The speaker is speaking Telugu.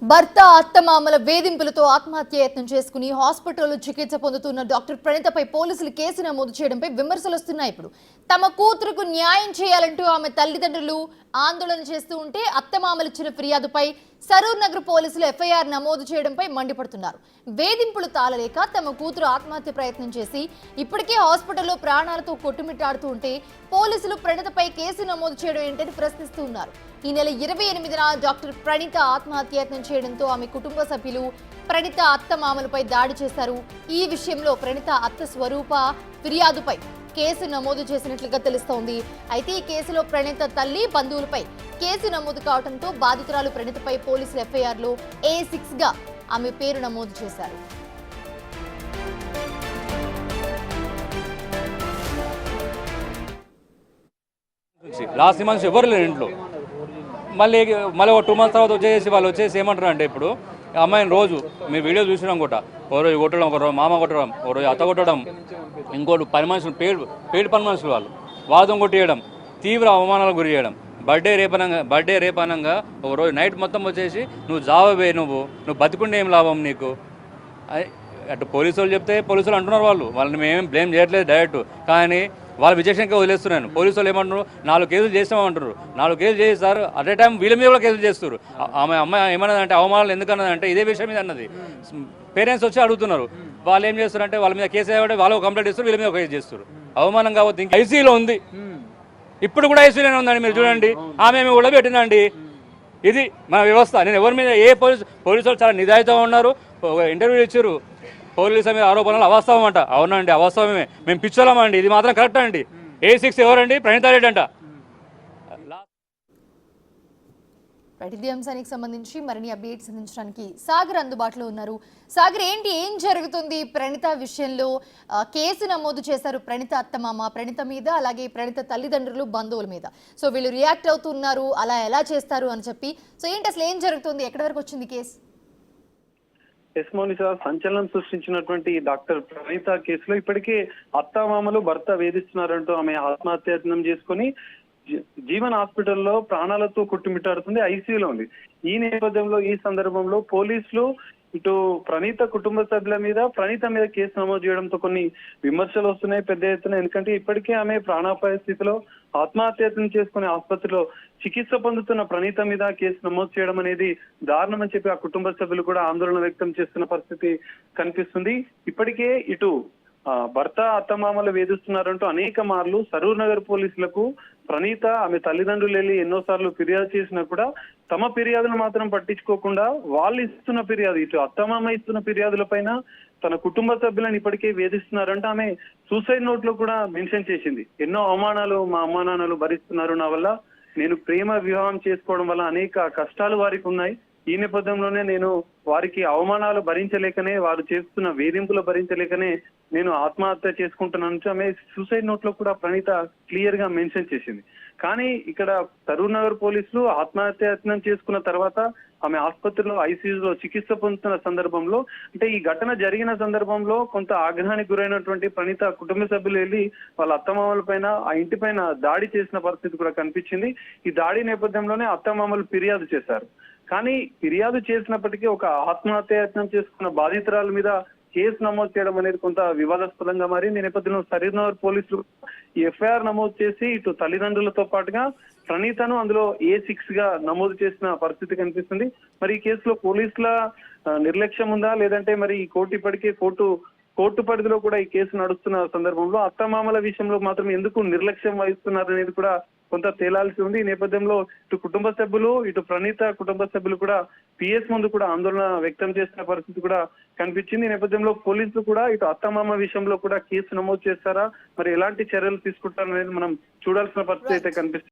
భర్త అత్తమామల వేధింపులతో ఆత్మహత్య యత్నం చేసుకుని హాస్పిటల్లో చికిత్స పొందుతున్న డాక్టర్ ప్రణీతపై పోలీసులు కేసు నమోదు చేయడంపై విమర్శలు వస్తున్నాయి. ఇప్పుడు తమ కూతురుకు న్యాయం చేయాలంటూ ఆమె తల్లిదండ్రులు ఆందోళన చేస్తూ ఉంటే అత్తమామలు ఇచ్చిన ఫిర్యాదుపై సరూర్ నగర్ పోలీసులు ఎఫ్ఐఆర్ నమోదు చేయడంపై మండిపడుతున్నారు. వేధింపులు తాళలేక తమ కూతురు ఆత్మహత్య ప్రయత్నం చేసి ఇప్పటికే హాస్పిటల్లో ప్రాణాలతో కొట్టుమిట్టాడుతూ ఉంటే పోలీసులు ప్రణీతపై కేసు నమోదు చేయడం ఏంటని ప్రశ్నిస్తూ ఉన్నారు. ఈ నెల 28న డాక్టర్ ప్రణీత ఆత్మహత్య యత్నం చేయడంతో ఆమె కుటుంబ సభ్యులు ప్రణీత అత్తమామలపై దాడి చేశారు. ఈ విషయంలో ప్రణీత అత్త స్వరూప ఫిర్యాదుపై కేసు నమోదు చేసినట్లుగా తెలుస్తోంది. అయితే ఈ కేసులో ప్రణీత తల్లి బంధువులపై కేసు నమోదు కావడంతో బాధితురాలు ప్రణీతపై పోలీసులు ఎఫ్ఐఆర్లో A6గా ఆమె పేరు నమోదు చేశారు. లాస్ట్ మంత్స్ ఎవరు లేరు ఇంట్లో. మళ్ళీ ఒక 2 months తర్వాత వాళ్ళు వచ్చేసి ఏమంటారు అంటే, ఇప్పుడు అమ్మాయిని రోజు మీరు వీడియో చూసినాం కూడా, ఓ రోజు కొట్టడం, ఒక రోజు మామ కొట్టడం, ఓ రోజు అత్త కొట్టడం, ఇంకోటి పని మనుషులు పేడు పని మనుషులు వాదం కొట్టేయడం, తీవ్ర అవమానాలకు గురి చేయడం, బర్త్డే రేపనంగా ఒక రోజు నైట్ మొత్తం వచ్చేసి నువ్వు జావే, నువ్వు బతికుండే ఏం లాభం నీకు. అటు పోలీసు వాళ్ళు చెప్తే పోలీసులు అంటున్నారు, వాళ్ళని మేమేం బ్లేమ్ చేయట్లేదు డైరెక్ట్, కానీ వాళ్ళు విచక్షణగా వదిలేస్తున్నాను. పోలీసు వాళ్ళు ఏమంటున్నారు, 4 కేసులు చేస్తామంటారు. 4 కేసులు చేస్తారు, అట్ ఏ టైం వీళ్ళ మీద కూడా కేసులు చేస్తారు. అమ్మాయి ఏమన్నదంటే అవమానాలు ఎందుకన్నదంటే ఇదే విషయం మీద అన్నది. పేరెంట్స్ వచ్చి అడుగుతున్నారు, వాళ్ళు ఏం చేస్తారంటే వాళ్ళ మీద కేసు వేయబడి వాళ్ళు కంప్లైంట్ చేస్తారు, వీళ్ళ మీద కేసు చేస్తారు. అవమానం కావద్దు. ఇంకా ఐసీలో ఉంది, ఇప్పుడు కూడా ఐసీలోనే ఉందండి. మీరు చూడండి, ఆమె కూడా పెట్టిందండి. ఇది మన వ్యవస్థ. నేను ఎవరి మీద పోలీసులు చాలా నిజాయితీగా ఉన్నారు. ఇంటర్వ్యూ ఇచ్చారు, పోలీసుల మీద ఆరోపణలు అవాస్తవం అంట. అవునండి, అవాస్తవమే, మేము పిచ్చోళ్ళమండి, ఇది మాత్రం కరెక్ట్ అండి. A6 ఎవరండి? ప్రణీతా రెడ్డి అంట. ఇదే అంశానికి సంబంధించి మరిన్ని అప్డేట్స్ అందించడానికి సాగర్ అందుబాటులో ఉన్నారు. సాగర్, ఏం జరుగుతుంది? ప్రణీత విషయంలో కేసు నమోదు చేశారు ప్రణీత అత్తమామ ప్రణీత మీద, అలాగే ప్రణీత తల్లిదండ్రులు బంధువుల మీద. సో వీళ్ళు రియాక్ట్ అవుతున్నారు, అలా ఎలా చేస్తారు అని చెప్పి. సో ఏంటి అసలు ఏం జరుగుతుంది? ఎక్కడి వరకు వచ్చింది కేసు? మోనిషా, సంచలనం సృష్టించినటువంటి డాక్టర్ ప్రణీత కేసులో ఇప్పటికే అత్తామామలు భర్త వేధిస్తున్నారంటూ ఆమె ఆత్మహత్యయత్నం చేసుకుని జీవన్ హాస్పిటల్లో ప్రాణాలతో కొట్టుమిట్టాడుతుంది, ఐసీయూలో ఉంది. ఈ నేపథ్యంలో ఈ సందర్భంలో పోలీసులు ఇటు ప్రణీత కుటుంబ సభ్యుల మీద ప్రణీత మీద కేసు నమోదు చేయడంతో కొన్ని విమర్శలు వస్తున్నాయి పెద్ద ఎత్తున. ఎందుకంటే ఇప్పటికే ఆమె ప్రాణాపాయ స్థితిలో ఆత్మహత్యయత్నం చేసుకుని ఆసుపత్రిలో చికిత్స పొందుతున్న ప్రణీత మీద కేసు నమోదు చేయడం అనేది దారుణమని చెప్పి ఆ కుటుంబ సభ్యులు కూడా ఆందోళన వ్యక్తం చేస్తున్న పరిస్థితి కనిపిస్తుంది. ఇప్పటికే ఇటు భర్త అత్తమామలు వేధిస్తున్నారంటూ అనేక మార్లు సరూర్ నగర్ పోలీసులకు ప్రణీత ఆమె తల్లిదండ్రులు వెళ్ళి ఎన్నోసార్లు ఫిర్యాదు చేసినా కూడా తమ ఫిర్యాదును మాత్రం పట్టించుకోకుండా వాళ్ళు ఇస్తున్న ఫిర్యాదు, ఇటు అత్తమామ ఇస్తున్న ఫిర్యాదుల పైన తన కుటుంబ సభ్యులను ఇప్పటికే వేధిస్తున్నారంటే ఆమె సూసైడ్ నోట్ లో కూడా మెన్షన్ చేసింది. ఎన్నో అవమానాలు మా అమ్మా నాన్నలు భరిస్తున్నారు, నా వల్ల నేను ప్రేమ వివాహం చేసుకోవడం వల్ల అనేక కష్టాలు వారికి ఉన్నాయి. ఈ నేపథ్యంలోనే నేను వారికి అవమానాలు భరించలేకనే, వారు చేస్తున్న వేధింపులు భరించలేకనే నేను ఆత్మహత్య చేసుకుంటున్నాను ఆమె సూసైడ్ నోట్ లో కూడా ప్రణీత క్లియర్ గా మెన్షన్ చేసింది. కానీ ఇక్కడ సరూర్ నగర్ పోలీసులు ఆత్మహత్యయత్నం చేసుకున్న తర్వాత ఆమె ఆసుపత్రిలో ఐసీయూలో చికిత్స పొందుతున్న సందర్భంలో, అంటే ఈ ఘటన జరిగిన సందర్భంలో కొంత ఆగ్రహానికి గురైనటువంటి ప్రణీత కుటుంబ సభ్యులు వెళ్ళి వాళ్ళ అత్తమామల పైన ఆ ఇంటి పైన దాడి చేసిన పరిస్థితి కూడా కనిపించింది. ఈ దాడి నేపథ్యంలోనే అత్తమామలు ఫిర్యాదు చేశారు. కానీ ఫిర్యాదు చేసినప్పటికీ ఒక ఆత్మహత్యయత్నం చేసుకున్న బాధితురాల మీద కేసు నమోదు చేయడం అనేది కొంత వివాదాస్పదంగా మారింది. ఈ నేపథ్యంలో సరూర్ నగర్ పోలీసులు ఈ ఎఫ్ఐఆర్ నమోదు చేసి ఇటు తల్లిదండ్రులతో పాటుగా ప్రణీతను అందులో A6గా నమోదు చేసిన పరిస్థితి కనిపిస్తుంది. మరి ఈ కేసులో పోలీసుల నిర్లక్ష్యం ఉందా, లేదంటే మరి ఈ ఇప్పటికే కోర్టు పరిధిలో కూడా ఈ కేసు నడుస్తున్న సందర్భంలో అత్తమామల విషయంలో మాత్రం ఎందుకు నిర్లక్ష్యం వహిస్తున్నారు అనేది కూడా కొంత తేలాల్సి ఉంది. ఈ నేపథ్యంలో ఇటు కుటుంబ సభ్యులు, ఇటు ప్రణీత కుటుంబ సభ్యులు కూడా పిఎస్ ముందు కూడా ఆందోళన వ్యక్తం చేసిన పరిస్థితి కూడా కనిపించింది. ఈ నేపథ్యంలో పోలీసులు కూడా ఇటు అత్తమామ విషయంలో కూడా కేసు నమోదు చేస్తారా, మరి ఎలాంటి చర్యలు తీసుకుంటారనేది మనం చూడాల్సిన పరిస్థితి అయితే కనిపిస్తుంది.